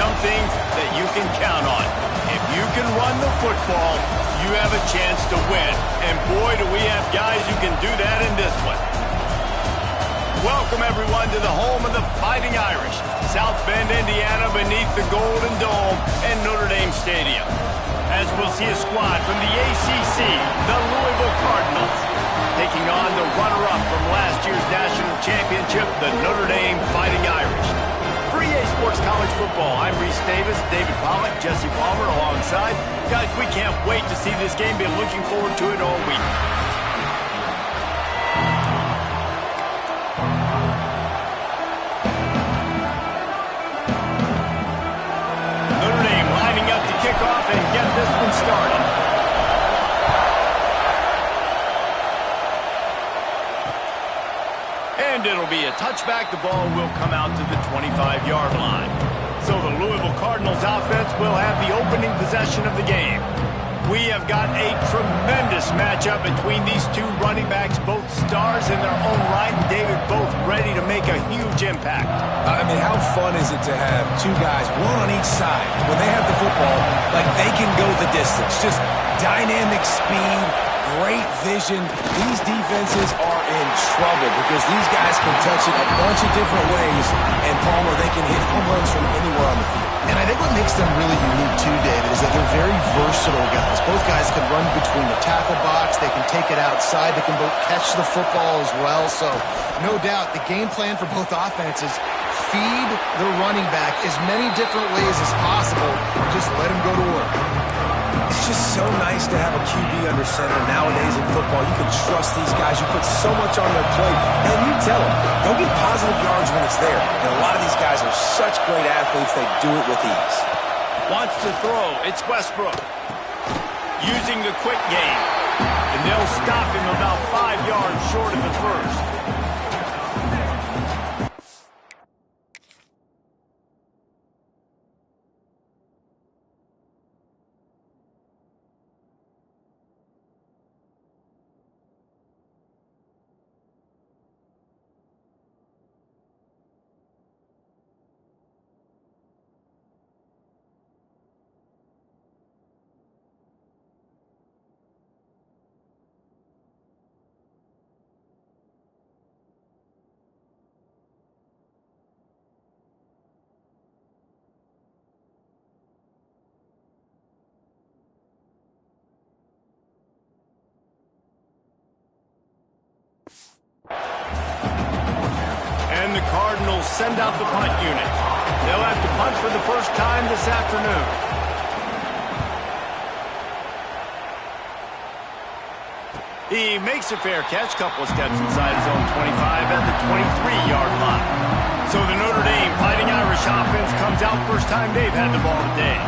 something that you can count on. If you can run the football, you have a chance to win. And boy, do we have guys who can do that in this one. Welcome, everyone, to the home of the Fighting Irish, South Bend, Indiana, beneath the Golden Dome and Notre Dame Stadium. As we'll see a squad from the ACC, the Louisville Cardinals, taking on the runner-up from last year's national championship, the Notre Dame Fighting Irish. For EA Sports College Football, I'm Reese Davis, David Pollack, Jesse Palmer alongside. Guys, we can't wait to see this game. Been looking forward to it all week. Notre Dame lining up to kick off and get this one started. And it'll be a touchback. The ball will come out to the 25-yard line. So the Louisville Cardinals offense will have the opening possession of the game. We have got a tremendous matchup between these two running backs, both stars in their own right, and David, both ready to make a huge impact. I mean, how fun is it to have two guys, one on each side, when they have the football, like they can go the distance. Just dynamic speed, great vision. These defenses are in trouble because these guys can touch it a bunch of different ways, and Palmer, they can hit home runs from anywhere on the field. And I think what makes them really unique too, David, is that they're very versatile guys. Both guys can run between the tackle box. They can take it outside. They can both catch the football as well. So, no doubt, the game plan for both offenses, feed the running back as many different ways as possible. Just let him go to work. It's just so nice to have a QB under center nowadays in football. You can trust these guys. You put so much on their plate. And you tell them, go get positive yards when it's there. And a lot of these guys are such great athletes, they do it with ease. Wants to throw. It's Westbrook. Using the quick game. And they'll stop him about 5 yards short of the first. And the Cardinals send out the punt unit. They'll have to punt for the first time this afternoon. He makes a fair catch, couple of steps inside his own 25 at the 23-yard line. So the Notre Dame Fighting Irish offense comes out first time they've had the ball today.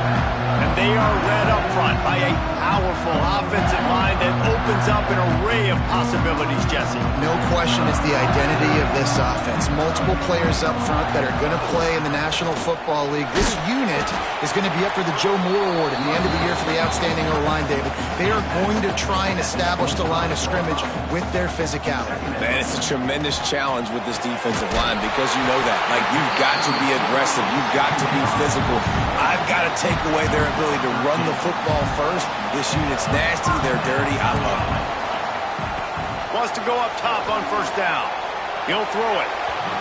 And they are led up front by a powerful offensive line that opens up an array of possibilities, Jesse. No question it's the identity of this offense. Multiple players up front that are going to play in the National Football League. This unit is going to be up for the Joe Moore Award at the end of the year for the outstanding O-line, David. They are going to try and establish the line of scrimmage with their physicality. Man, it's a tremendous challenge with this defensive line because you know that. Like, you've got to be aggressive. You've got to be physical. I've got to take away their ability to run the football first. This unit's nasty. They're dirty. I love them. Wants to go up top on first down. He'll throw it.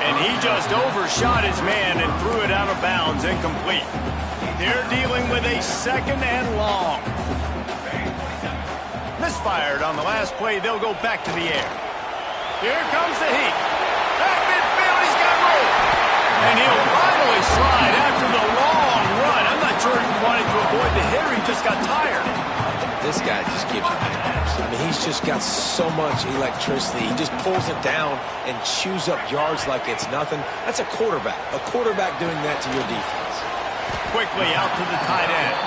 And he just overshot his man and threw it out of bounds, incomplete. They're dealing with a second and long. Misfired on the last play. They'll go back to the air. Here comes the heat. Back midfield, he's got room. And he'll finally slide after the long run. I'm not sure he wanted to avoid the hit or he just got tired. This guy just gives you nightmares. I mean, he's just got so much electricity. He just pulls it down and chews up yards like it's nothing. That's a quarterback. A quarterback doing that to your defense. Quickly out to the tight end.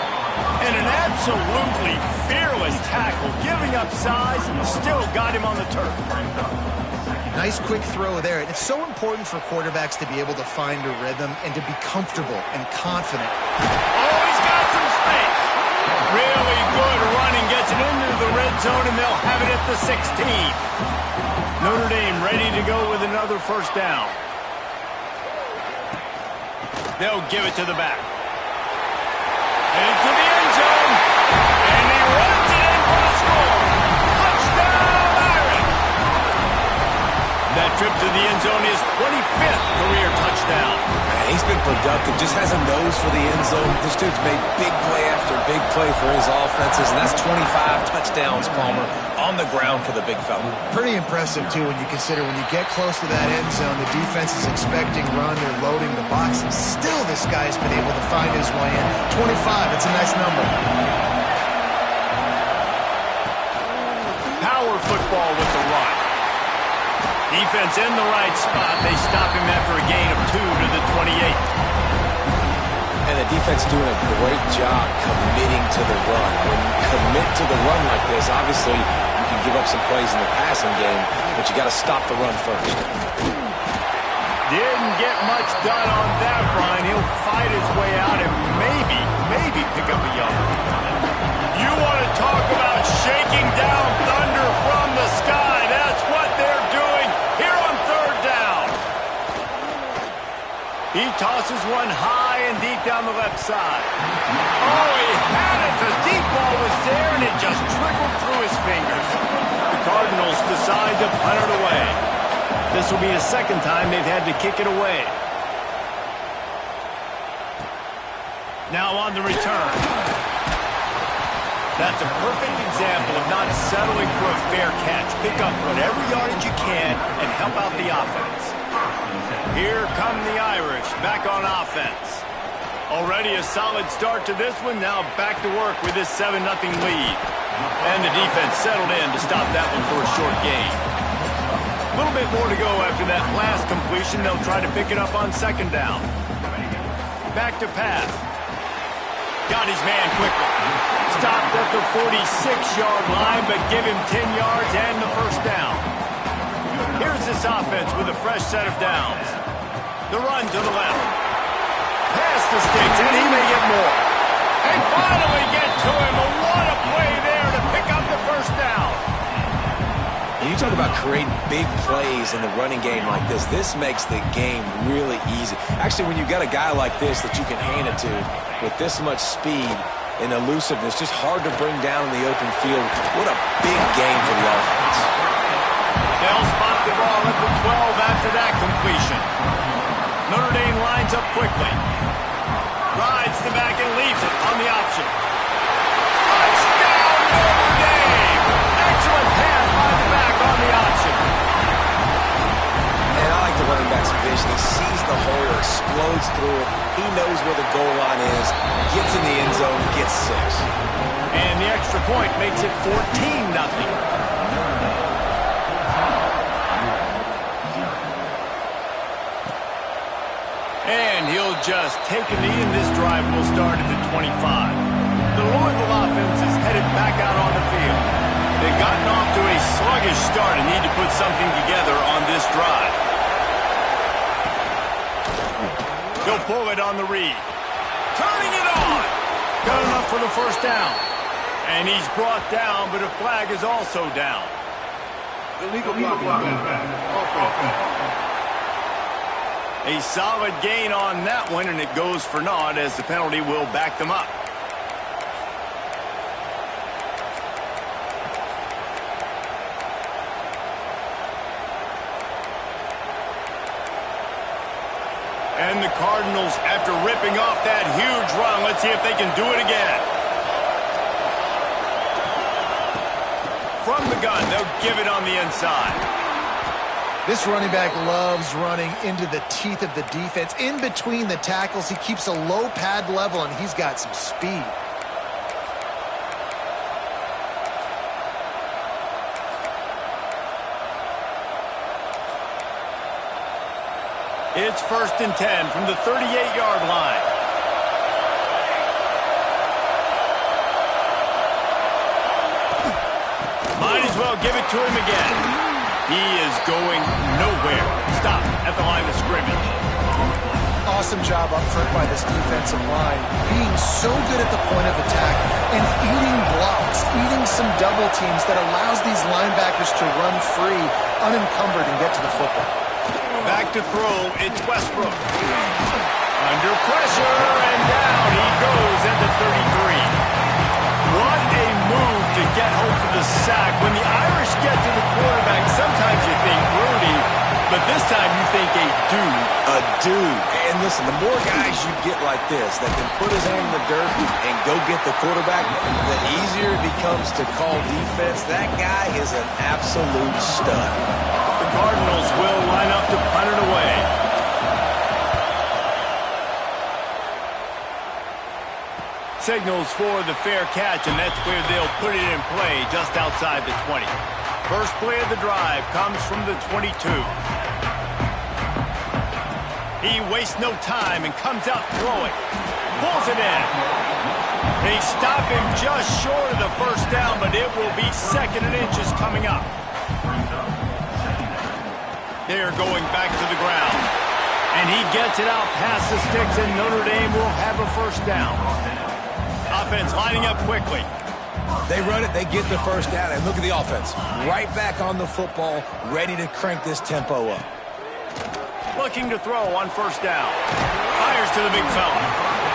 And an absolutely fearless tackle, giving up size, and still got him on the turf. Nice quick throw there. It's so important for quarterbacks to be able to find a rhythm and to be comfortable and confident. Oh, he's got some space. Really good running, gets it into the red zone, and they'll have it at the 16. Notre Dame ready to go with another first down. They'll give it to the back. Into the end zone. And he runs it in for the score. Touchdown, Irish. That trip to the end zone is 25th career touchdown. Man, he's been productive, just has a nose for the end zone. This dude's made big play after big play for his offenses, and that's 25 touchdowns, Palmer, on the ground for the big fella. Pretty impressive, too, when you consider when you get close to that end zone, the defense is expecting run, they're loading the box, and still this guy's been able to find his way in. 25, it's a nice number. Power football with the run. Defense in the right spot. They stop him after a gain of 2 to the 28. And the defense doing a great job committing to the run. When you commit to the run like this, obviously you can give up some plays in the passing game, but you got to stop the run first. Didn't get much done on that run. He'll fight his way out and maybe pick up a yard. You want to talk about shaking down thunder from the sky. That's what they're doing here on third down. He tosses one high and deep down the left side. Oh, he had it. The deep ball was there, and it just trickled through his fingers. The Cardinals decide to punt it away. This will be the second time they've had to kick it away. Now on the return. That's a perfect example of not settling for a fair catch. Pick up whatever yardage you can and help out the offense. Here come the Irish back on offense. Already a solid start to this one. Now back to work with this 7-0 lead. And the defense settled in to stop that one for a short gain. A little bit more to go after that last completion. They'll try to pick it up on second down. Back to pass. Got his man quickly. Stopped at the 46-yard line, but give him 10 yards and the first down. Here's this offense with a fresh set of downs. The run to the left. Pass the sticks, and he may get more. And finally get to him. What a play there to pick up the first down. And you talk about creating big plays in the running game like this. This makes the game really easy. Actually, when you've got a guy like this that you can hand it to with this much speed and elusiveness, just hard to bring down in the open field. What a big game for the offense. They'll spot the ball at the 12 after that completion. Notre Dame lines up quickly. Rides the back and leaves it on the option. Touchdown, Notre Dame! Excellent pass by the back on the option. And I like the running back's vision. He sees the hole, explodes through it. He knows where the goal line is, gets in the end zone, gets 6. And the extra point makes it 14-0. And he'll just take a knee, and this drive will start at the 25. The Louisville offense is headed back out on the field. They've gotten off to a sluggish start and need to put something together on this drive. He'll pull it on the read. Turning it on. Got enough for the first down. And he's brought down, but a flag is also down. Illegal blocking. A solid gain on that one, and it goes for naught as the penalty will back them up. And the Cardinals, after ripping off that huge run, let's see if they can do it again. From the gun, they'll give it on the inside. This running back loves running into the teeth of the defense. In between the tackles, he keeps a low pad level, and he's got some speed. It's 1st and 10 from the 38-yard line. Might as well give it to him again. He is going nowhere. Stop at the line of scrimmage. Awesome job up front by this defensive line. Being so good at the point of attack and eating blocks, eating some double teams that allows these linebackers to run free, unencumbered, and get to the football. Back to throw, it's Westbrook. Under pressure, and down he goes at the 32. the sack. When the Irish get to the quarterback, sometimes you think Rudy, but this time you think a dude. A dude. And listen, the more guys you get like this that can put his hand in the dirt and go get the quarterback, the easier it becomes to call defense. That guy is an absolute stud. The Cardinals will line up to punt it away. Signals for the fair catch, and that's where they'll put it in play, just outside the 20. First play of the drive comes from the 22. He wastes no time and comes out throwing. Pulls it in. They stop him just short of the first down, but it will be 2nd and inches coming up. They're going back to the ground. And he gets it out past the sticks, and Notre Dame will have a first down. Offense lining up quickly. They run it, they get the first down, and look at the offense. Right back on the football, ready to crank this tempo up. Looking to throw on first down. Fires to the big fella.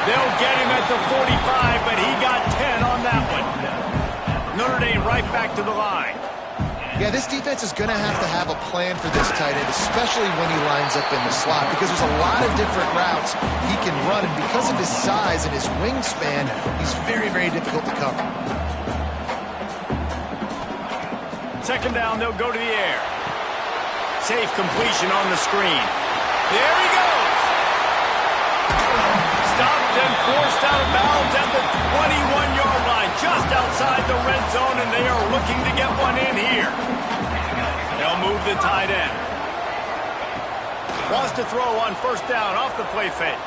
They'll get him at the 45, but he got 10 on that one. Notre Dame right back to the line. Yeah, this defense is going to have a plan for this tight end, especially when he lines up in the slot, because there's a lot of different routes he can run, and because of his size and his wingspan, he's very, very difficult to cover. 2nd down, they'll go to the air. Safe completion on the screen. There he goes. Stopped and forced out of bounds at the 21-yard line, just outside the red zone, and they are looking to get one in here. They'll move the tight end. Wants to throw on first down off the play fake.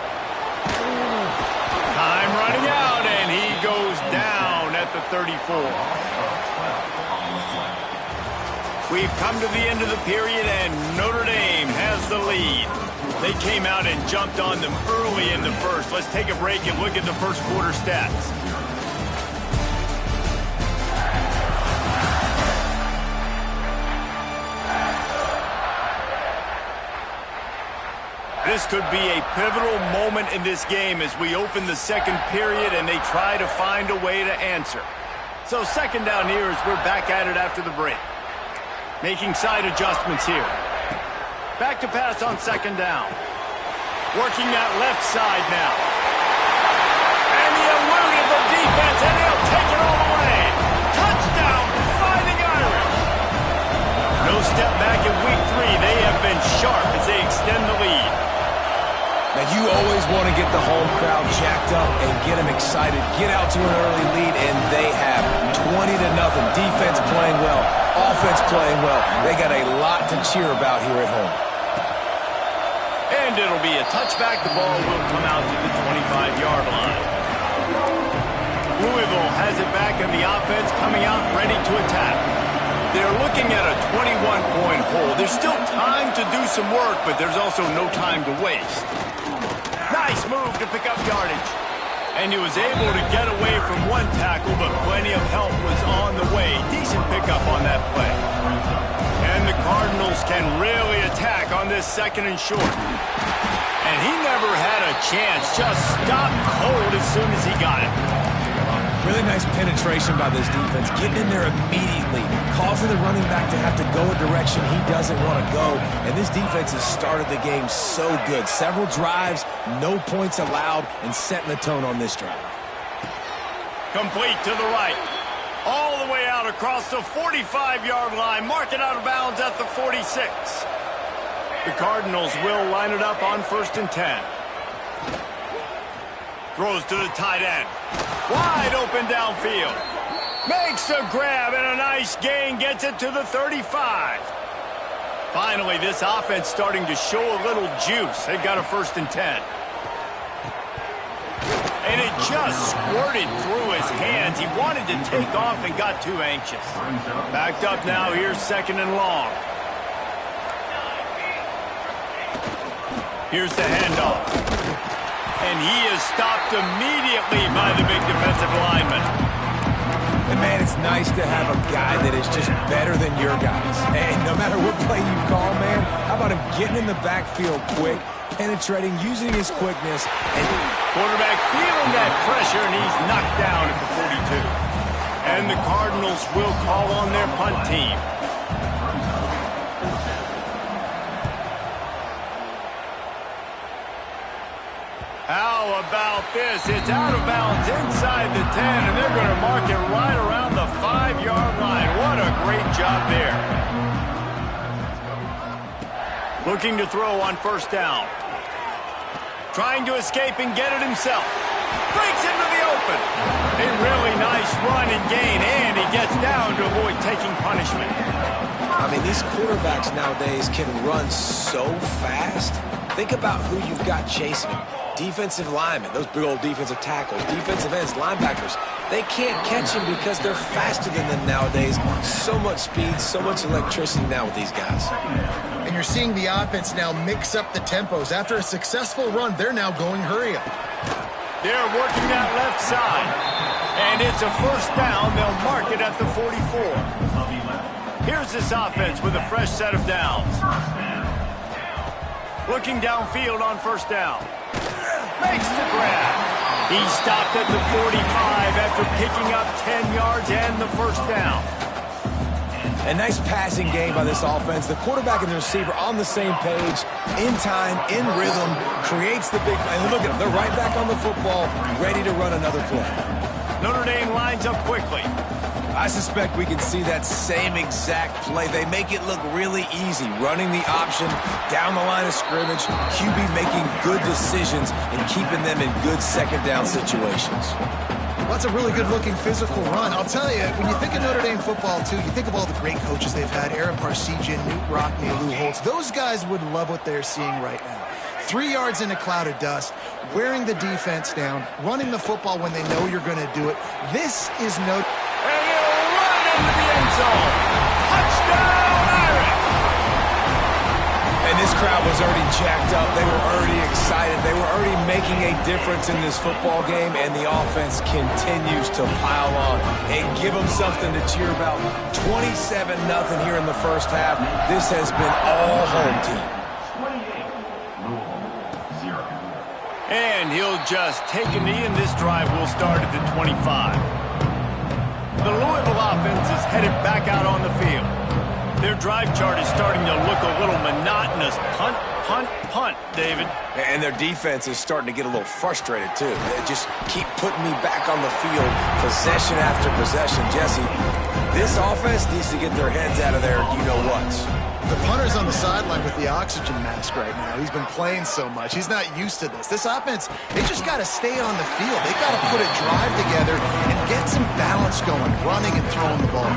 Time running out, and he goes down at the 34. We've come to the end of the period, and Notre Dame has the lead. They came out and jumped on them early in the first. Let's take a break and look at the first quarter stats. This could be a pivotal moment in this game as we open the second period and they try to find a way to answer. So 2nd down here as we're back at it after the break. Making side adjustments here. Back to pass on 2nd down. Working that left side now. And he eluded the defense, and he'll take it all the way. Touchdown, Fighting Irish. No step back in week 3. They have been sharp as they extend the lead. Now, you always want to get the home crowd jacked up and get them excited. Get out to an early lead, and they have 20-0. Defense playing well. Offense playing well. They got a lot to cheer about here at home. And it'll be a touchback. The ball will come out to the 25-yard line. Louisville has it back, and the offense coming out ready to attack. They're looking at a 21-point hole. There's still time to do some work, but there's also no time to waste. Nice move to pick up yardage. And he was able to get away from one tackle, but plenty of help was on the way. Decent pickup on that play. And the Cardinals can really attack on this 2nd and short. And he never had a chance. Just stopped cold as soon as he got it. Really nice penetration by this defense. Getting in there immediately. Causing the running back to have to go a direction he doesn't want to go. And this defense has started the game so good. Several drives, no points allowed, and setting the tone on this drive. Complete to the right. All the way out across the 45-yard line. Mark it out of bounds at the 46. The Cardinals will line it up on 1st and 10. Throws to the tight end. Wide open downfield. Makes the grab and a nice gain. Gets it to the 35. Finally, this offense starting to show a little juice. They've got a 1st and 10. And it just squirted through his hands. He wanted to take off and got too anxious. Backed up now. Here's 2nd and long. Here's the handoff. And he is stopped immediately by the big defensive lineman. And, man, it's nice to have a guy that is just better than your guys. And no matter what play you call, man, how about him getting in the backfield quick, penetrating, using his quickness. And quarterback feeling that pressure, and he's knocked down at the 42. And the Cardinals will call on their punt team. How about this? It's out of bounds inside the 10, and they're going to mark it right around the 5-yard line. What a great job there. Looking to throw on first down. Trying to escape and get it himself. Breaks into the open. A really nice run and gain, and he gets down to avoid taking punishment. I mean, these quarterbacks nowadays can run so fast. Think about who you've got chasing him. Defensive linemen, those big old defensive tackles, defensive ends, linebackers. They can't catch him because they're faster than them nowadays. So much speed, so much electricity now with these guys. And you're seeing the offense now mix up the tempos. After a successful run, they're now going hurry up. They're working that left side. And it's a first down. They'll mark it at the 44. Here's this offense with a fresh set of downs. Looking downfield on first down. Makes the grab. He stopped at the 45 after picking up 10 yards and the first down. A nice passing game by this offense. The quarterback and the receiver on the same page, in time, in rhythm, creates the big play. And look at them, they're right back on the football, ready to run another play. Notre Dame lines up quickly. I suspect we can see that same exact play. They make it look really easy, running the option down the line of scrimmage, QB making good decisions and keeping them in good second down situations. Well, that's a really good-looking physical run. I'll tell you, when you think of Notre Dame football, too, you think of all the great coaches they've had, Aaron Parsegian, Newt Rockne, Lou Holtz. Those guys would love what they're seeing right now. 3 yards in a cloud of dust, wearing the defense down, running the football when they know you're going to do it. This is no... And he'll run into the end zone. Touchdown, Irish! And this crowd was already jacked up. They were already excited. They were already making a difference in this football game, and the offense continues to pile on and give them something to cheer about. 27-0 here in the first half. This has been all home team. And he'll just take a knee, and this drive will start at the 25. The Louisville offense is headed back out on the field. Their drive chart is starting to look a little monotonous. Punt, punt, punt, David. And their defense is starting to get a little frustrated, too. They just keep putting me back on the field, possession after possession. Jesse, this offense needs to get their heads out of their you-know-whats. The punter's on the sideline with the oxygen mask right now. He's been playing so much. He's not used to this. This offense, they just got to stay on the field. They got to put a drive together and get some balance going, running and throwing the ball.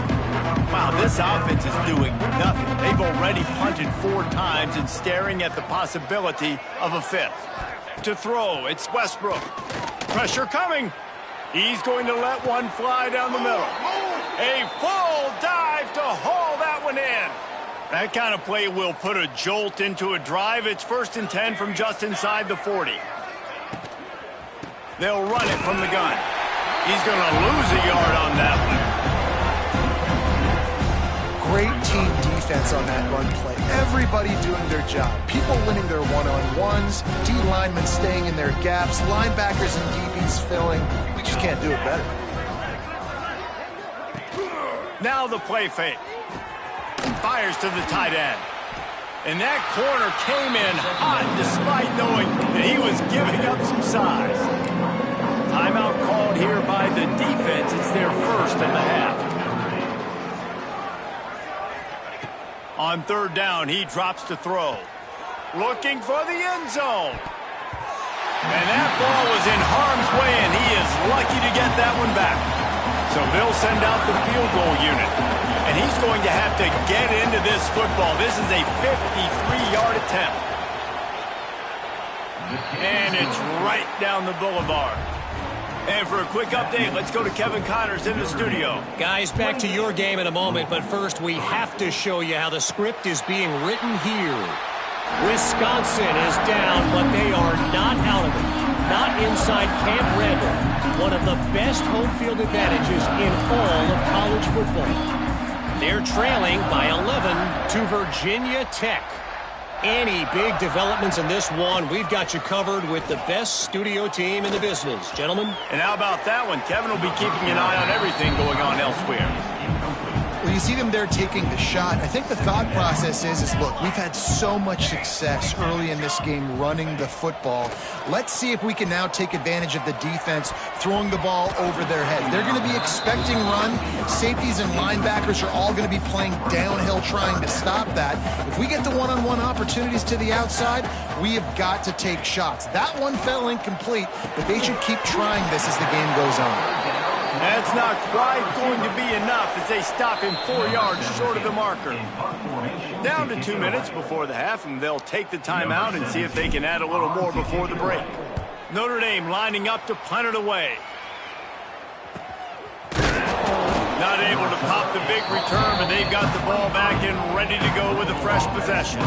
Wow, this offense is doing nothing. They've already punted 4 times and staring at the possibility of a 5th. To throw, it's Westbrook. Pressure coming. He's going to let one fly down the middle. A full dive to haul that one in. That kind of play will put a jolt into a drive. It's 1st and 10 from just inside the 40. They'll run it from the gun. He's going to lose a yard on that one. Great team defense on that run play. Everybody doing their job. People winning their one-on-ones, D linemen staying in their gaps, linebackers and DBs filling. We just can't do it better. Now the play fake. Fires to the tight end. And that corner came in hot despite knowing that he was giving up some size. Timeout called here by the defense. It's their first of the half. On 3rd down, he drops to throw. Looking for the end zone. And that ball was in harm's way, and he is lucky to get that one back. So they'll send out the field goal unit. And he's going to have to get into this football. This is a 53-yard attempt. And it's right down the boulevard. And for a quick update, let's go to Kevin Connors in the studio. Guys, back to your game in a moment, but first we have to show you how the script is being written here. Wisconsin is down, but they are not out of it. Not inside Camp Randall, one of the best home field advantages in all of college football. They're trailing by 11 to Virginia Tech. Any big developments in this one, we've got you covered with the best studio team in the business. Gentlemen? And how about that one? Kevin will be keeping an eye on everything going on elsewhere. Well, you see them there taking the shot. I think the thought process is look, we've had so much success early in this game running the football. Let's see if we can now take advantage of the defense throwing the ball over their head. They're going to be expecting run. Safeties and linebackers are all going to be playing downhill trying to stop that. If we get the one-on-one opportunities to the outside, we have got to take shots. That one fell incomplete, but they should keep trying this as the game goes on. That's not quite going to be enough as they stop him 4 yards short of the marker. Down to 2 minutes before the half, and they'll take the timeout and see if they can add a little more before the break. Notre Dame lining up to punt it away. Not able to pop the big return, but they've got the ball back and ready to go with a fresh possession.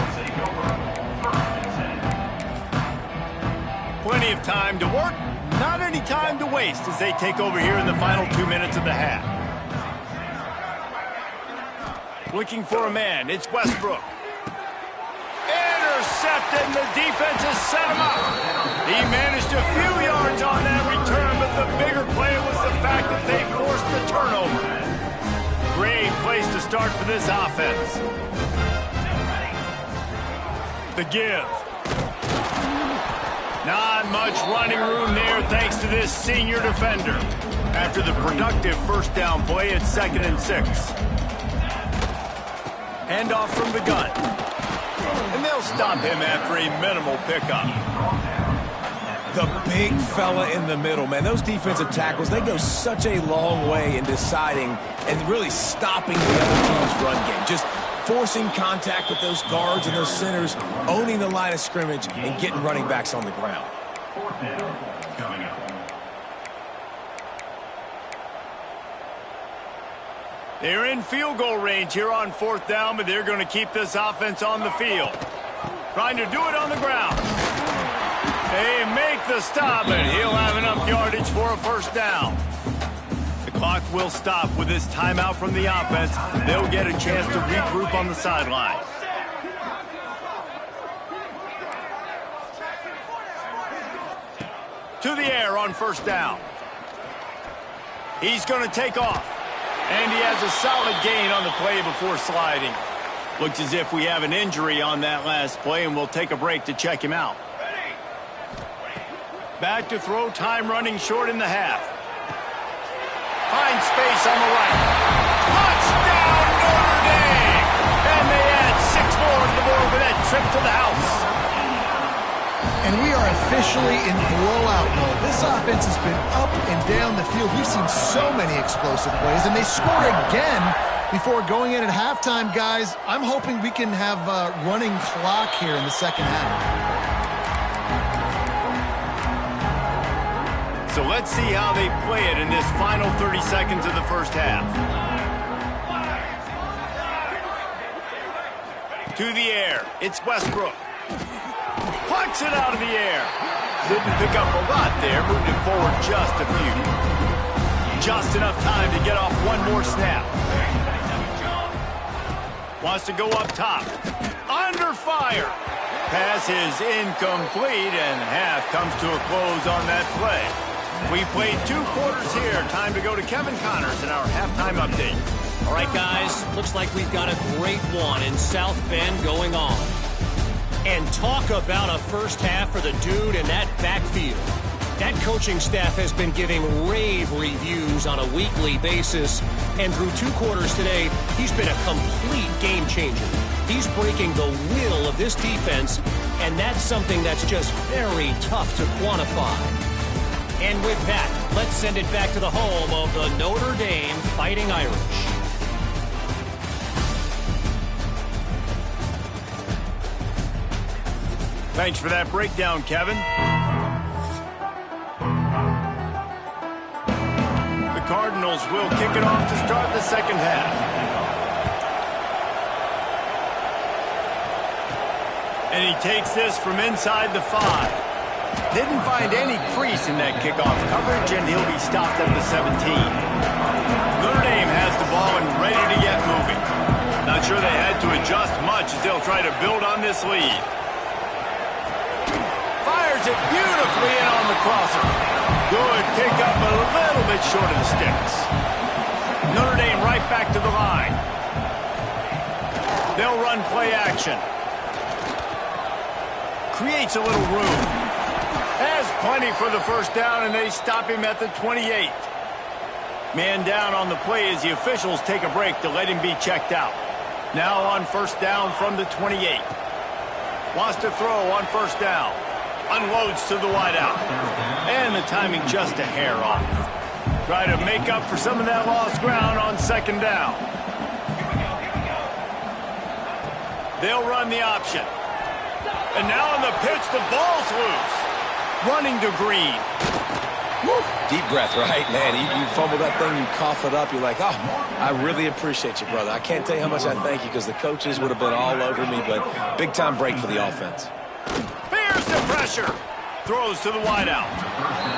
Plenty of time to work. Not any time to waste as they take over here in the final 2 minutes of the half. Looking for a man. It's Westbrook. Intercepted, and the defense has set him up. He managed a few yards on that return, but the bigger play was the fact that they forced the turnover. Great place to start for this offense. The give. Not much running room there thanks to this senior defender. After the productive first down play, it's 2nd and 6. Handoff from the gun. And they'll stop him after a minimal pickup. The big fella in the middle, man. Those defensive tackles, they go such a long way in deciding and really stopping the other team's run game. Just forcing contact with those guards and those centers, owning the line of scrimmage, and getting running backs on the ground. They're in field goal range here on 4th down, but they're going to keep this offense on the field. Trying to do it on the ground. They make the stop, and he'll have enough yardage for a first down. The clock will stop with this timeout from the offense. They'll get a chance to regroup on the sideline. To the air on first down. He's going to take off. And he has a solid gain on the play before sliding. Looks as if we have an injury on that last play, and we'll take a break to check him out. Back to throw, time running short in the half. Finds space on the right. Touchdown, Notre Dame! And they add 6 more to the board with that trip to the house. And we are officially in blowout mode. This offense has been up and down the field. We've seen so many explosive plays, and they score again before going in at halftime, guys. I'm hoping we can have a running clock here in the second half. So let's see how they play it in this final 30 seconds of the first half. To the air, it's Westbrook. Plucks it out of the air. Didn't pick up a lot there, moved it forward just a few. Just enough time to get off one more snap. Wants to go up top. Under fire. Pass is incomplete, and half comes to a close on that play. We played 2 quarters here. Time to go to Kevin Connors in our halftime update. All right, guys, looks like we've got a great one in South Bend going on. And talk about a first half for the dude in that backfield. That coaching staff has been giving rave reviews on a weekly basis. And through 2 quarters today, he's been a complete game changer. He's breaking the will of this defense, and that's something that's just very tough to quantify. And with that, let's send it back to the home of the Notre Dame Fighting Irish. Thanks for that breakdown, Kevin. The Cardinals will kick it off to start the second half. And he takes this from inside the 5. Didn't find any crease in that kickoff coverage, and he'll be stopped at the 17. Notre Dame has the ball and ready to get moving. Not sure they had to adjust much as they'll try to build on this lead. Fires it beautifully in on the crosser. Good pick up, but a little bit short of the sticks. Notre Dame right back to the line. They'll run play action. Creates a little room. Has plenty for the first down, and they stop him at the 28. Man down on the play as the officials take a break to let him be checked out. Now on first down from the 28. Wants to throw on first down. Unloads to the wideout. And the timing just a hair off. Try to make up for some of that lost ground on second down. They'll run the option. And now on the pitch, the ball's loose. Running to Green. Woo. Deep breath, right? Man, you fumble that thing, you cough it up, you're like, oh, I really appreciate you, brother. I can't tell you how much I thank you because the coaches would have been all over me, but big-time break for the offense. Fears the pressure. Throws to the wideout.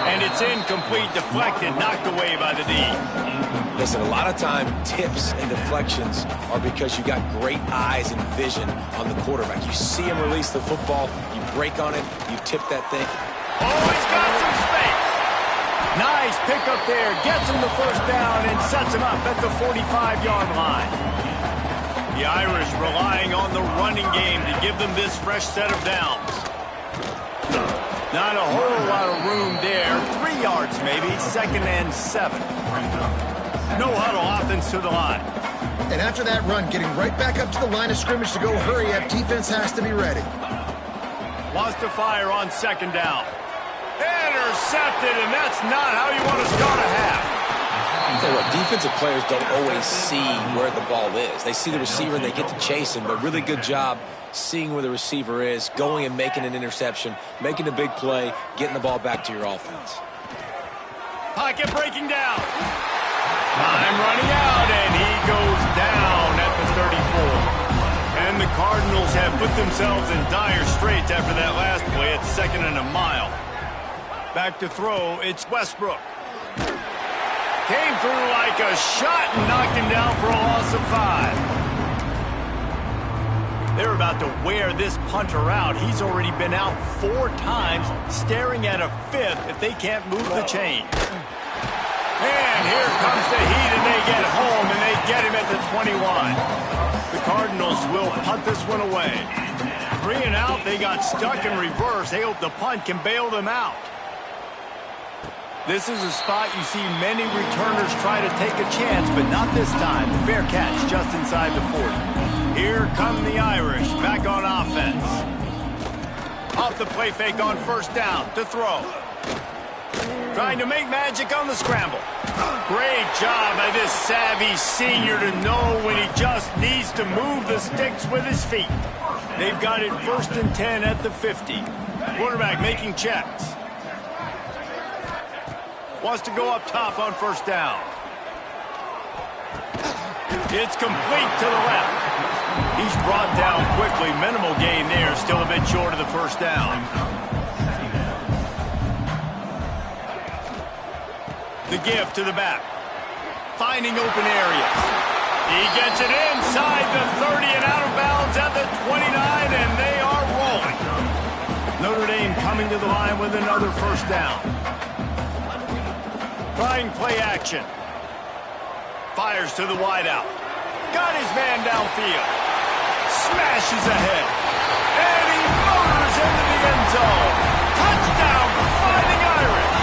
And it's incomplete, deflected, knocked away by the D. Listen, a lot of time, tips and deflections are because you got great eyes and vision on the quarterback. You see him release the football, you break on it, you tip that thing. Oh, he's got some space. Nice pick up there. Gets him the first down and sets him up at the 45-yard line. The Irish relying on the running game to give them this fresh set of downs. Not a whole lot of room there. 3 yards maybe. 2nd and 7. No huddle, offense to the line. And after that run, getting right back up to the line of scrimmage to go hurry up, defense has to be ready. Wants to fire on second down. Intercepted, and that's not how you want to start a half. I'll tell you what, defensive players don't always see where the ball is. They see the receiver and they get to chase him, but really good job seeing where the receiver is, going and making an interception, making a big play, getting the ball back to your offense. Pocket breaking down. Time running out, and he goes down at the 34. And the Cardinals have put themselves in dire straits after that last play at 2nd and a mile. Back to throw, it's Westbrook. Came through like a shot and knocked him down for a loss of 5. They're about to wear this punter out. He's already been out 4 times, staring at a 5th if they can't move the chain. And here comes the heat, and they get home, and they get him at the 21. The Cardinals will punt this one away. 3 and out, they got stuck in reverse. They hope the punt can bail them out. This is a spot you see many returners try to take a chance, but not this time. The fair catch just inside the 40. Here come the Irish back on offense. Off the play fake on first down to throw. Trying to make magic on the scramble. Great job by this savvy senior to know when he just needs to move the sticks with his feet. They've got it 1st and 10 at the 50. Quarterback making checks. Wants to go up top on first down. It's complete to the left. He's brought down quickly. Minimal gain there. Still a bit short of the first down. The give to the back. Finding open areas. He gets it inside the 30 and out of bounds at the 29, and they are rolling. Notre Dame coming to the line with another first down. Trying play action. Fires to the wideout. Got his man downfield. Smashes ahead. And he motors into the end zone. Touchdown, Fighting Irish.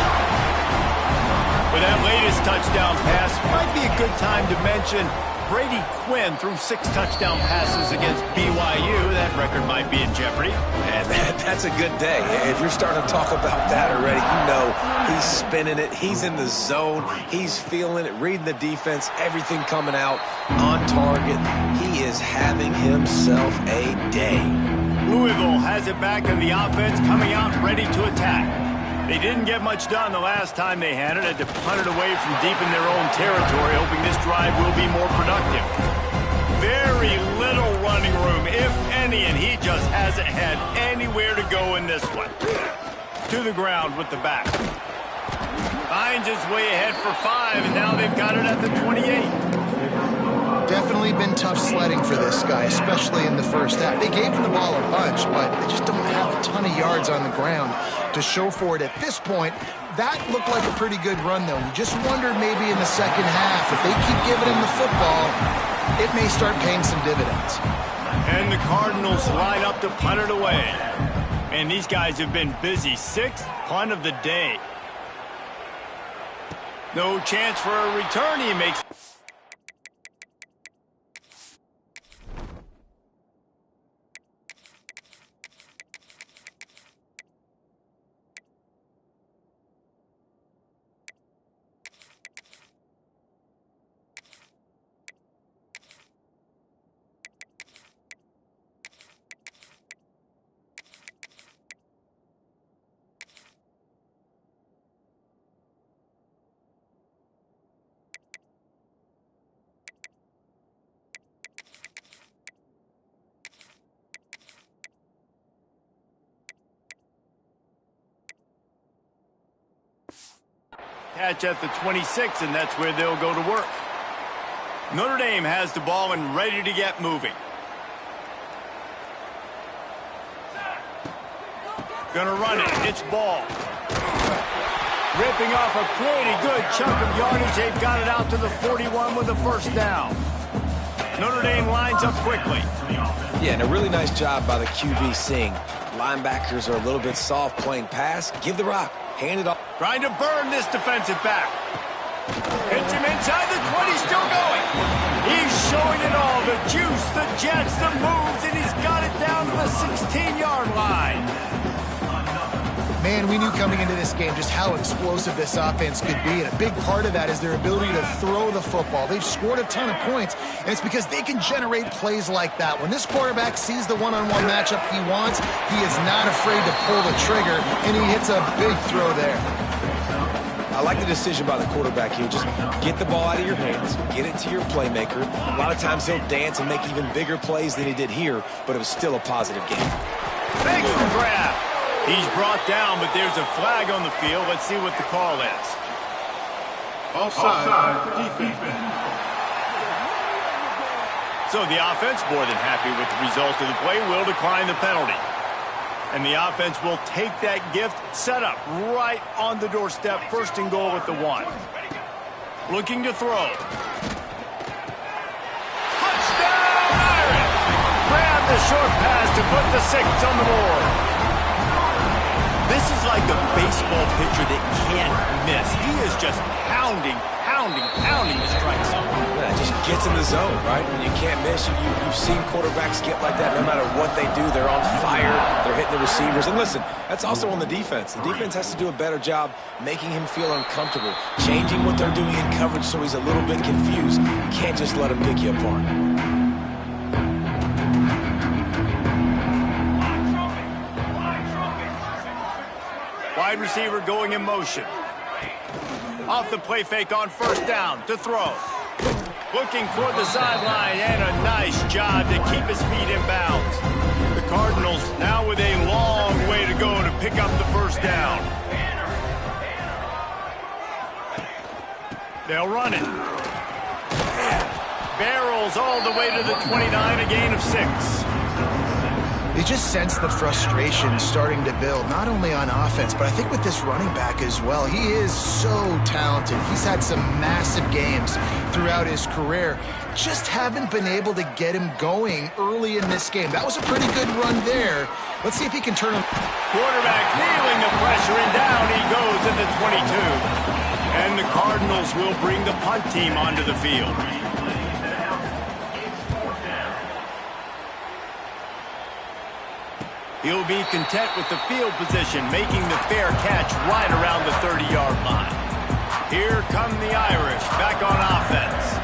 For that latest touchdown pass, might be a good time to mention Brady Quinn threw 6 touchdown passes against BYU. That record might be in jeopardy. And that's a good day. If you're starting to talk about that already, you know he's spinning it. He's in the zone. He's feeling it, reading the defense, everything coming out on target. He is having himself a day. Louisville has it back in the offense, coming out ready to attack. They didn't get much done the last time they had it. Had to punt it away from deep in their own territory, hoping this drive will be more productive. Very little running room, if any, and he just hasn't had anywhere to go in this one. To the ground with the back. Finds his way ahead for 5, and now they've got it at the 28. Definitely been tough sledding for this guy, especially in the first half. They gave him the ball a bunch, but they just don't have a ton of yards on the ground to show for it at this point. That looked like a pretty good run, though. You just wondered maybe in the second half, if they keep giving him the football, it may start paying some dividends. And the Cardinals line up to punt it away. And these guys have been busy. 6th punt of the day. No chance for a return. He makes... Catch at the 26, and that's where they'll go to work. Notre Dame has the ball and ready to get moving. Gonna run it. It's Ball. Ripping off a pretty good chunk of yardage. They've got it out to the 41 with a first down. Notre Dame lines up quickly. Yeah, and a really nice job by the QB seeing linebackers are a little bit soft playing pass. Give the rock. Hand it off. Trying to burn this defensive back. Hits him inside the 20, still going. He's showing it all. The juice, the jets, the moves, and he's got it down to the 16-yard line. Man, we knew coming into this game just how explosive this offense could be, and a big part of that is their ability to throw the football. They've scored a ton of points, and it's because they can generate plays like that. When this quarterback sees the one-on-one matchup he wants, he is not afraid to pull the trigger, and he hits a big throw there. I like the decision by the quarterback here. Just get the ball out of your hands, get it to your playmaker. A lot of times he'll dance and make even bigger plays than he did here, but it was still a positive game. Thanks for the grab. He's brought down, but there's a flag on the field. Let's see what the call is. Offside, defense. So the offense, more than happy with the result of the play, will decline the penalty. And the offense will take that gift, set up right on the doorstep, 1st and goal at the 1. Looking to throw. Touchdown, Irish! Grab the short pass to put the 6 on the board. This is like a baseball pitcher that can't miss. He is just pounding the strike zone. Yeah, just gets in the zone, right? When you can't miss, you've seen quarterbacks get like that no matter what they do. They're on fire. They're hitting the receivers. And listen, that's also on the defense. The defense has to do a better job making him feel uncomfortable, changing what they're doing in coverage so he's a little bit confused. You can't just let him pick you apart. Wide receiver going in motion. Off the play fake on 1st down to throw. Looking toward the sideline, and a nice job to keep his feet in bounds. The Cardinals now with a long way to go to pick up the 1st down. They'll run it. Barrels all the way to the 29, a gain of 6. You just sense the frustration starting to build, not only on offense, but I think with this running back as well. He is so talented. He's had some massive games throughout his career. Just haven't been able to get him going early in this game. That was a pretty good run there. Let's see if he can turn him. Quarterback feeling the pressure, and down he goes at the 22. And the Cardinals will bring the punt team onto the field. He'll be content with the field position, making the fair catch right around the 30-yard line. Here come the Irish, back on offense.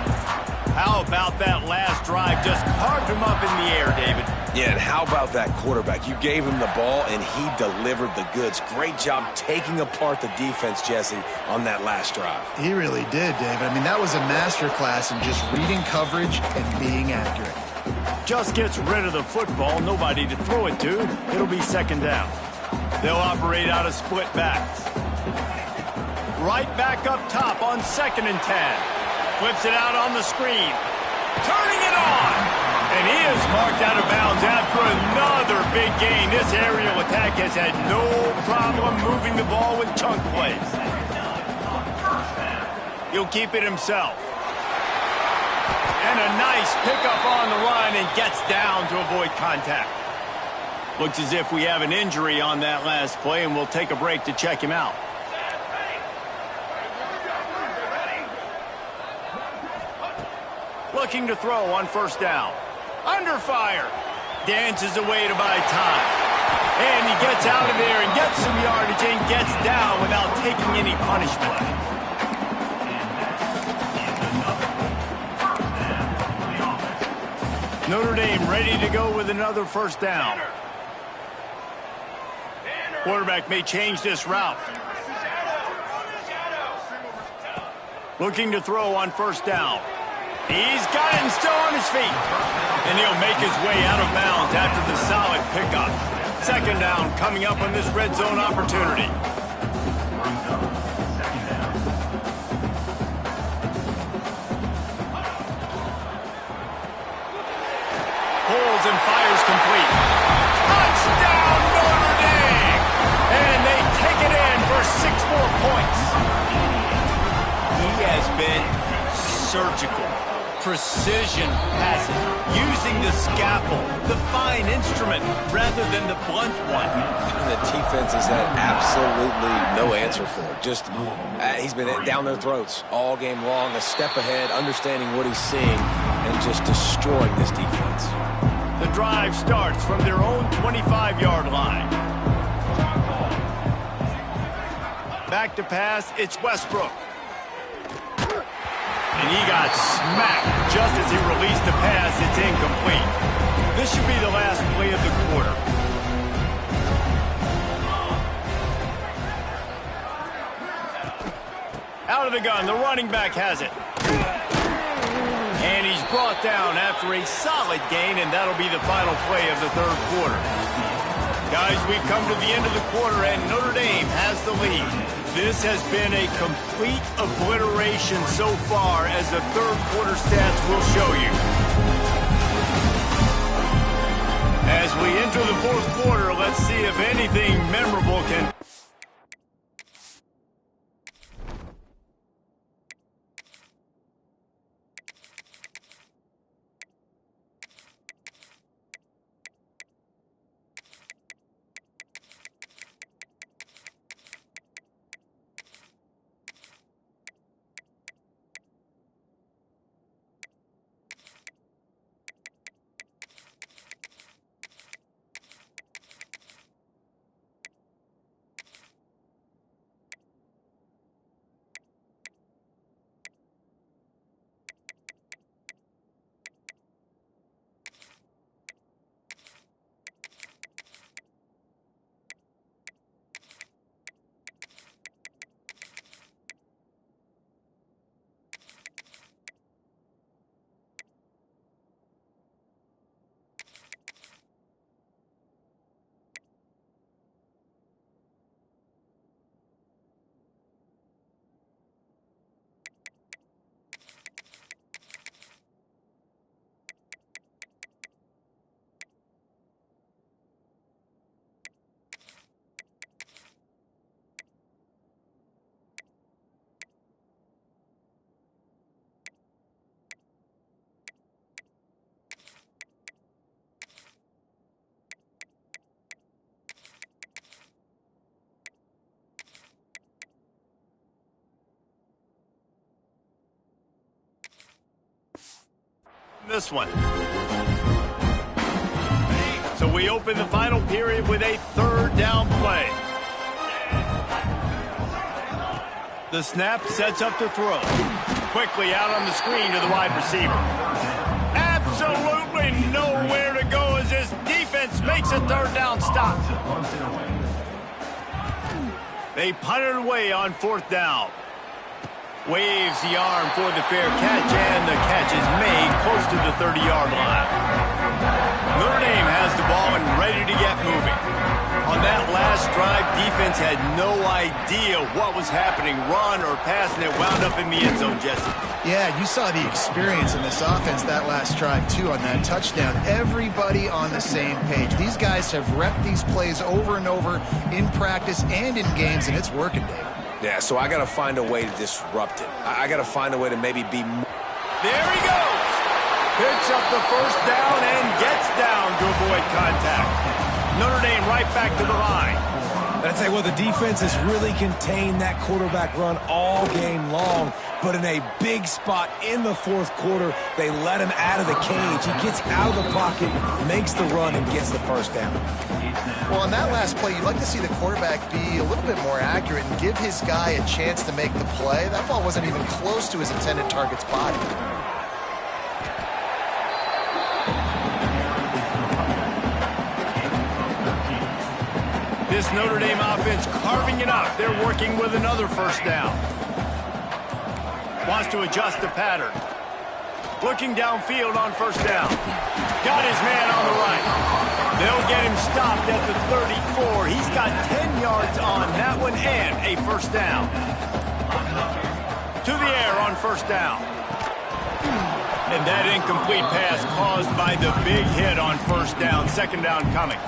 How about that last drive? Just carved him up in the air, David. Yeah, and how about that quarterback? You gave him the ball, and he delivered the goods. Great job taking apart the defense, Jesse, on that last drive. He really did, David. I mean, that was a masterclass in just reading coverage and being accurate. Just gets rid of the football, nobody to throw it to. It'll be 2nd down. They'll operate out of split backs. Right back up top on 2nd and 10. Flips it out on the screen. Turning it on. And he is marked out of bounds after another big gain. This aerial attack has had no problem moving the ball with chunk plays. He'll keep it himself. And a nice pickup on the run and gets down to avoid contact. Looks as if we have an injury on that last play, and we'll take a break to check him out. Looking to throw on first down. Under fire. Dances away to buy time. And he gets out of there and gets some yardage and gets down without taking any punishment. Notre Dame ready to go with another first down. Quarterback may change this route. Looking to throw on first down. He's got it and still on his feet. And he'll make his way out of bounds after the solid pickup. Second down coming up on this red zone opportunity. Pulls and fires complete. Touchdown Notre Dame! And they take it in for 6 more points. He has been surgical. Precision passes, using the scalpel, the fine instrument, rather than the blunt one. And the defense has had absolutely no answer for it. Just, he's been down their throats all game long, a step ahead, understanding what he's seeing, and just destroying this defense. The drive starts from their own 25-yard line. Back to pass, it's Westbrook. And he got smacked just as he released the pass. It's incomplete. This should be the last play of the quarter. Out of the gun, the running back has it. And he's brought down after a solid gain, and that'll be the final play of the third quarter. Guys, we've come to the end of the quarter, and Notre Dame has the lead. This has been a complete obliteration so far, as the third quarter stats will show you. As we enter the fourth quarter, let's see if anything memorable can... this one. So we open the final period with a third down play. The snap sets up to throw. Quickly out on the screen to the wide receiver. Absolutely nowhere to go as this defense makes a third down stop. They punt it away on fourth down. Waves the arm for the fair catch, and the catch is made close to the 30-yard line. Notre Dame has the ball and ready to get moving. On that last drive, defense had no idea what was happening, run or pass, and it wound up in the end zone, Jesse. Yeah, you saw the experience in this offense that last drive, too, on that touchdown. Everybody on the same page. These guys have repped these plays over and over in practice and in games, and it's working, Dave. Yeah, so I got to find a way to disrupt it. I got to find a way to maybe be more. There he goes. Picks up the first down and gets down to avoid contact. Notre Dame right back to the line. But I tell you what, the defense has really contained that quarterback run all game long. But in a big spot in the fourth quarter, they let him out of the cage. He gets out of the pocket, makes the run, and gets the first down. Well, on that last play, you'd like to see the quarterback be a little bit more accurate and give his guy a chance to make the play. That ball wasn't even close to his intended target's body. This Notre Dame offense carving it up. They're working with another first down. Wants to adjust the pattern. Looking downfield on first down. Got his man on the right. They'll get him stopped at the 34. He's got 10 yards on that one and a first down. To the air on first down. And that incomplete pass caused by the big hit on first down. Second down coming.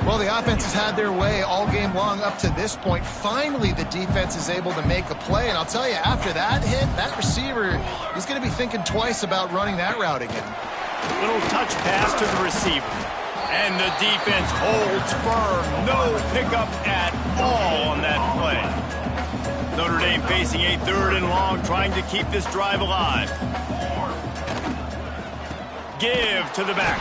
Well, the offense has had their way all game long up to this point. Finally, the defense is able to make a play. And I'll tell you, after that hit, that receiver is going to be thinking twice about running that route again. Little touch pass to the receiver. And the defense holds firm. No pickup at all on that play. Notre Dame facing a 3rd and long, trying to keep this drive alive. Give to the back.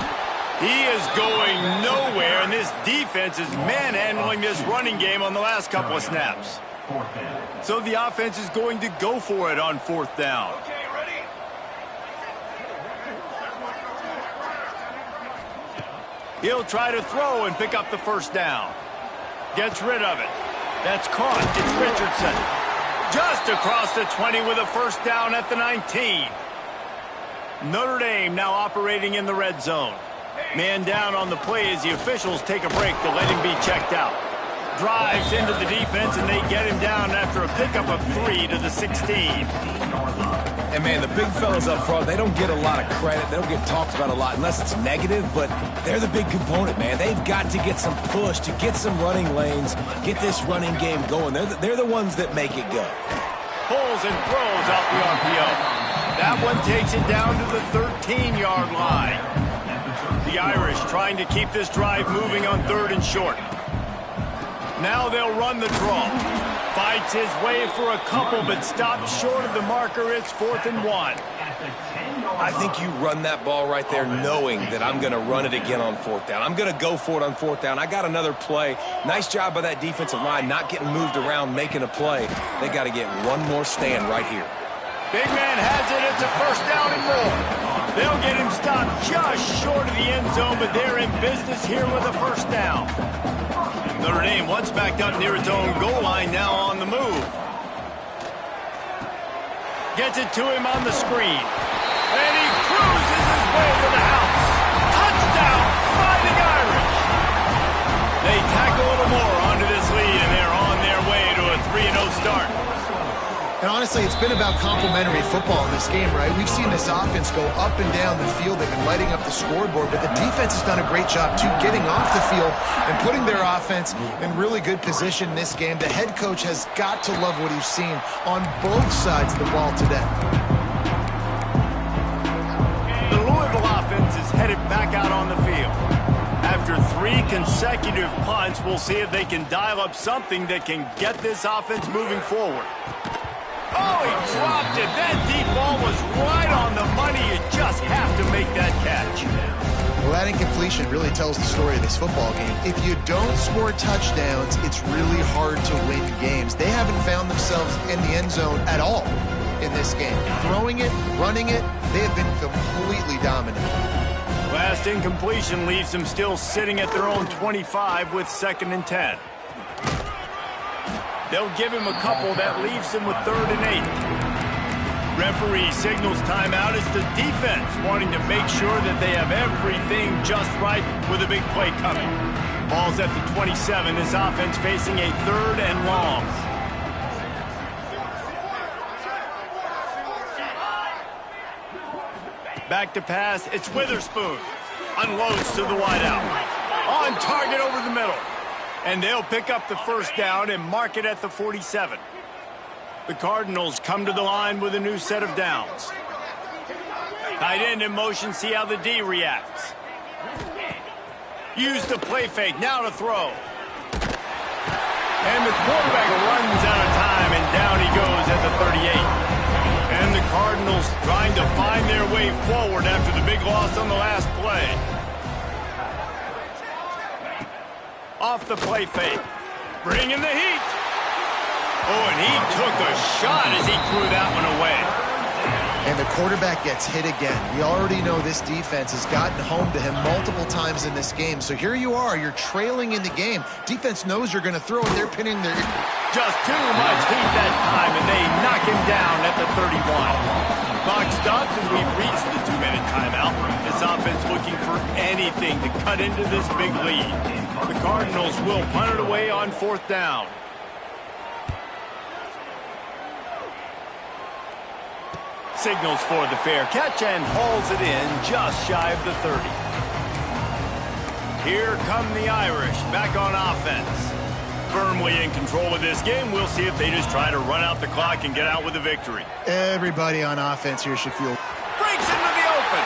He is going nowhere, and this defense is manhandling this running game on the last couple of snaps. So the offense is going to go for it on 4th down. He'll try to throw and pick up the first down. Gets rid of it. That's caught. It's Richardson. Just across the 20 with a first down at the 19. Notre Dame now operating in the red zone. Man down on the play as the officials take a break to let him be checked out. Drives into the defense, and they get him down after a pickup of 3 to the 16. And, man, the big fellas up front, they don't get a lot of credit. They don't get talked about a lot unless it's negative, but they're the big component, man. They've got to get some push, to get some running lanes, get this running game going. They're the ones that make it go. Pulls and throws out the RPO. That one takes it down to the 13-yard line. The Irish trying to keep this drive moving on 3rd and short. Now they'll run the draw. Fights his way for a couple, but stops short of the marker. It's 4th and 1. I think you run that ball right there knowing that I'm going to run it again on 4th down. I'm going to go for it on 4th down. I got another play. Nice job by that defensive line, not getting moved around, making a play. They got to get one more stand right here. Big man has it. It's a first down and more. They'll get him stopped just short of the end zone, but they're in business here with a first down. Notre Dame once backed up near its own goal line, now on the move. Gets it to him on the screen. And he cruises his way to the house. Touchdown, Fighting Irish. They tack a little more onto this lead, and they're on their way to a 3-0 start. And honestly, it's been about complementary football in this game, right? We've seen this offense go up and down the field. They've been lighting up the scoreboard, but the defense has done a great job, too, getting off the field and putting their offense in really good position in this game. The head coach has got to love what he's seen on both sides of the ball today. The Louisville offense is headed back out on the field. After 3 consecutive punts, we'll see if they can dial up something that can get this offense moving forward. Oh, he dropped it. That deep ball was right on the money. You just have to make that catch. Well, that incompletion really tells the story of this football game. If you don't score touchdowns, it's really hard to win games. They haven't found themselves in the end zone at all in this game. Throwing it, running it, they have been completely dominant. Last incompletion leaves them still sitting at their own 25 with 2nd and 10. They'll give him a couple. That leaves him with 3rd and 8. Referee signals timeout as the defense wanting to make sure that they have everything just right with a big play coming. Ball's at the 27. This offense facing a 3rd and long. Back to pass. It's Witherspoon. Unloads to the wideout. On target over the middle. And they'll pick up the first down and mark it at the 47. The Cardinals come to the line with a new set of downs. Tight end in motion, see how the D reacts. Use the play fake, now to throw. And the quarterback runs out of time, and down he goes at the 38. And the Cardinals trying to find their way forward after the big loss on the last play. Off the play fake. Bringing the heat. Oh, and he took a shot as he threw that one away. And the quarterback gets hit again. We already know this defense has gotten home to him multiple times in this game. So here you are, you're trailing in the game. Defense knows you're going to throw, and they're pinning their... Just too much heat that time, and they knock him down at the 31. Clock stops as we've reached the 2-minute timeout. This offense looking for anything to cut into this big lead. The Cardinals will punt it away on 4th down. Signals for the fair catch and hauls it in just shy of the 30. Here come the Irish back on offense. Firmly in control of this game. We'll see if they just try to run out the clock and get out with a victory. Everybody on offense here should feel... Breaks into the open.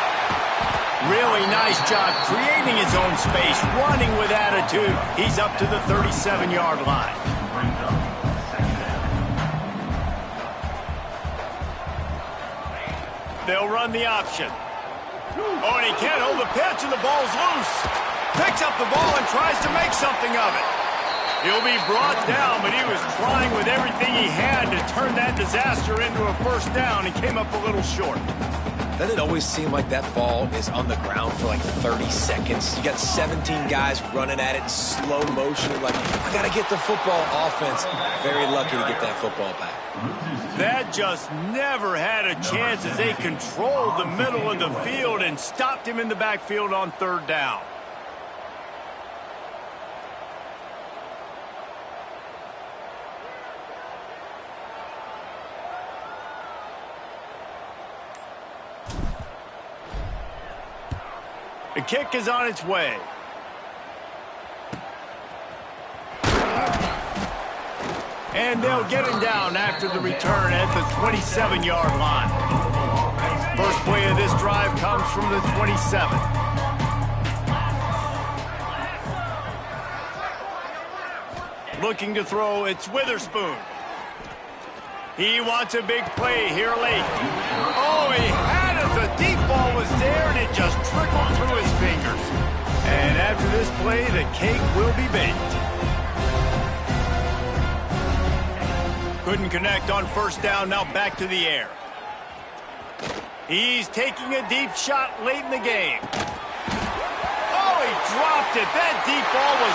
Really nice job creating his own space, running with attitude. He's up to the 37-yard line. They'll run the option. Oh, and he can't hold the pitch, and the ball's loose. Picks up the ball and tries to make something of it. He'll be brought down, but he was trying with everything he had to turn that disaster into a first down. He came up a little short. Doesn't it always seem like that ball is on the ground for like 30 seconds? You got 17 guys running at it in slow motion. Like, I got to get the football. Offense, very lucky to get that football back. That just never had a chance as they controlled the middle of the field and stopped him in the backfield on 3rd down. The kick is on its way. And they'll get him down after the return at the 27-yard line. First play of this drive comes from the 27. Looking to throw, it's Witherspoon. He wants a big play here late. Oh, he had it. The deep ball was there, and it just trickled through his fingers. And after this play, the cake will be baked. Couldn't connect on 1st down, now back to the air. He's taking a deep shot late in the game. Oh, he dropped it. That deep ball was...